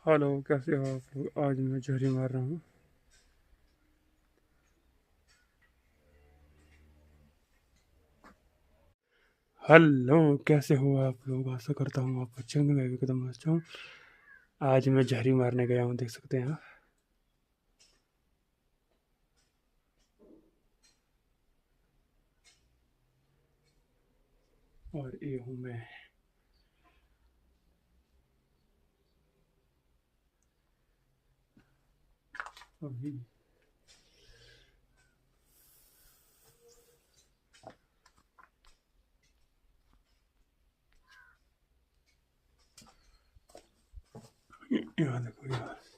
Hello, कैसे हो आप लोग? आज मैं जहरी मार रहा हूँ। हेलो, कैसे हो आप लोग? आशा करता हूँ आप अच्छे होंगे। मैं भी एकदम अच्छा हूँ। आज मैं जहरी मारने गया हूँ, देख सकते हैं आप। और ये हूँ मैं। अभी यहाँ देखो यार।